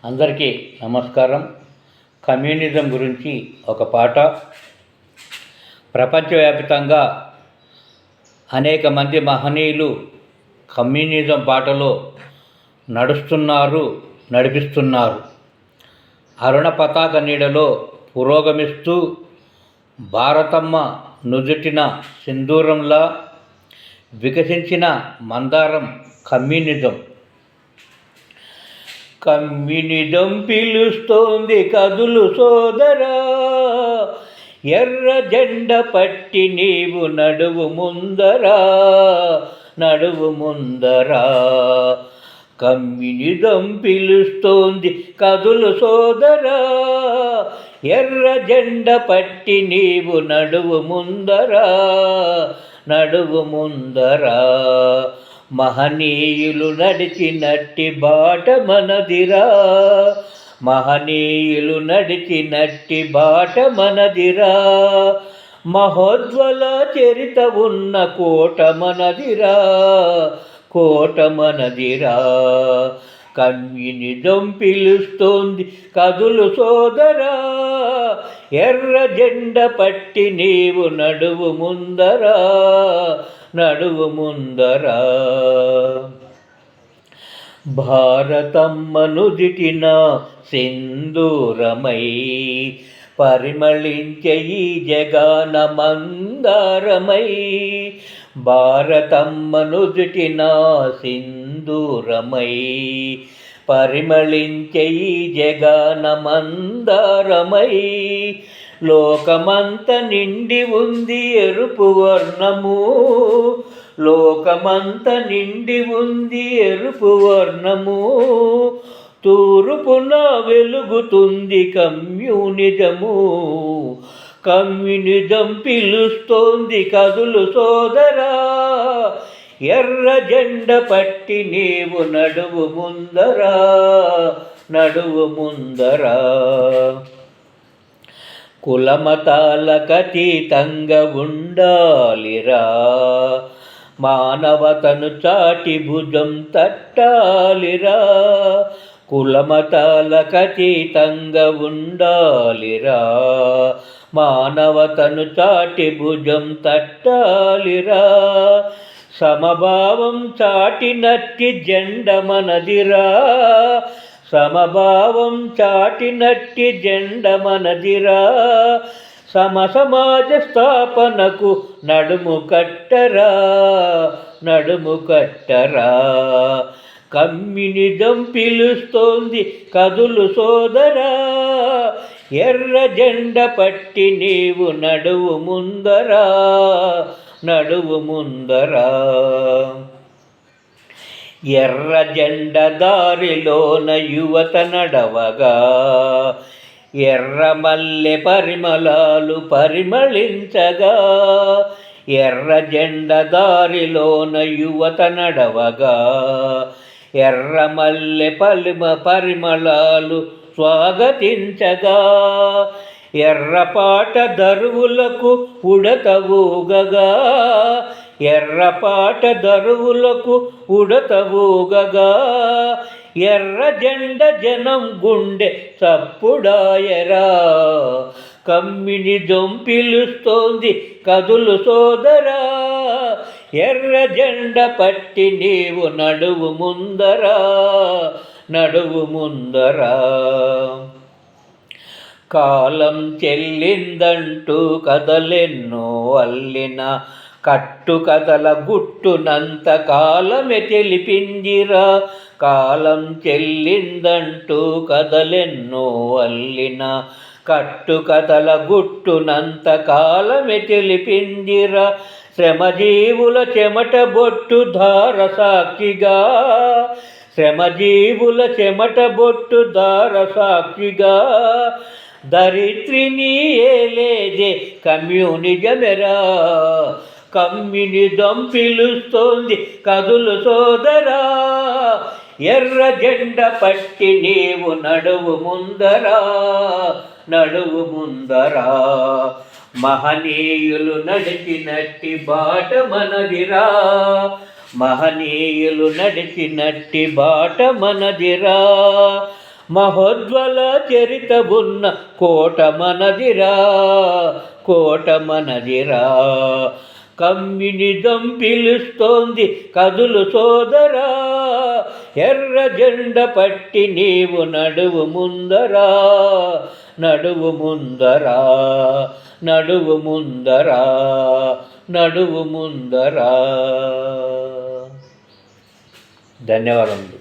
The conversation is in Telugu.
అందరికీ నమస్కారం. కమ్యూనిజం గురించి ఒక పాట. ప్రపంచవ్యాప్తంగా అనేక మంది మహనీయులు కమ్యూనిజం బాటలో నడిపిస్తున్నారు. అరుణ పతాక నీడలో పురోగమిస్తూ భారతమ్మ నుదుటిన సింధూరంలా వికసించిన మందారం కమ్యూనిజం. కమ్యూనిజం పిలుస్తోంది కదులు సోదరా, ఎర్ర జెండ పట్టి నీవు నడువు ముందరా. కమ్యూనిజం పిలుస్తోంది కదులు సోదరా, ఎర్ర జెండ పట్టి నీవు నడువు ముందరా. మహనీయులు నడిచినట్టి బాట మనదిరా. మహోజ్వల చరిత ఉన్న కోట మనదిరా. కమ్యూనిజం పిలుస్తోంది కదులు సోదరా, ఎర్ర జెండ పట్టి నీవు నడువు ముందరా. భారతమ్మ నుదిటిన సింధూరమై పరిమళించే ఈ జగాన మందారమై. భారతమ్మ నుదిటిన సింధూరమై పరిమళించే ఈ జగాన మందారమై. లోకమంత నిండి ఉంది ఎరుపు వర్ణము, తూర్పున వెలుగుతుంది కమ్యూనిజము. కమ్యూనిజం పిలుస్తోంది కదులు సోదరా, ఎర్ర జెండ పట్టి నీవు నడువు ముందరా. కులమతాలకతీతంగా ఉండాలిరా, మానవతను చాటి భుజం తట్టాలిరా. కులమతాలకతీతంగా ఉండాలిరా, మానవతను చాటి భుజం తట్టాలిరా. సమభావం చాటినట్టి జెండ మనదిరా. సమాజ స్థాపనకు నడుము కట్టరా. కమ్యూనిజం పిలుస్తోంది కదులు సోదరా, ఎర్ర జెండ పట్టి నీవు నడువు ముందరా. ఎర్ర జెండ దారిలోన యువత నడవగా, ఎర్ర మల్లె పరిమళాలు పరిమళించగా. ఎర్ర జెండ దారిలోన యువత నడవగా, ఎర్ర మల్లె పరిమళాలు స్వాగతించగా. ఎర్రపాట దరువులకు ఉడతవూగగా. ఎర్ర జెండ జనం గుండె చప్పుడాయరా. కమ్యూనిజం పిలుస్తోంది కదులు సోదరా, ఎర్ర జెండ పట్టి నీవు నడువు ముందరా. కాలం చెల్లిందంటూ కథలెన్నో అల్లిన కట్టు కథల గుట్టునంత కాలమే తెలిపిందిరా. కాలం చెల్లిందంటూ కథలెన్నో అల్లిన కట్టు కథల గుట్టునంత కాలమే తెలిపిందిరా. శ్రమజీవుల చెమట బొట్టు ధార సాక్షిగా. దరిత్రిని ఏలేదే కమ్యూనిజమెరా. కమ్యూనిజం పిలుస్తోంది కదులు సోదరా, ఎర్ర జెండ పట్టి నీవు నడువు ముందరా. మహనీయులు నడిచినట్టి బాట మనదిరా. మహోజ్వల చరిత ఉన్న కోట మనదిరా, కోట మనదిరా. కమ్యూనిజం పిలుస్తోంది కదులు సోదరా, ఎర్ర జెండ పట్టి నీవు నడువు ముందరా, నడువు ముందరా, నడువు ముందరా, నడువు ముందరా. ధన్యవాదములు.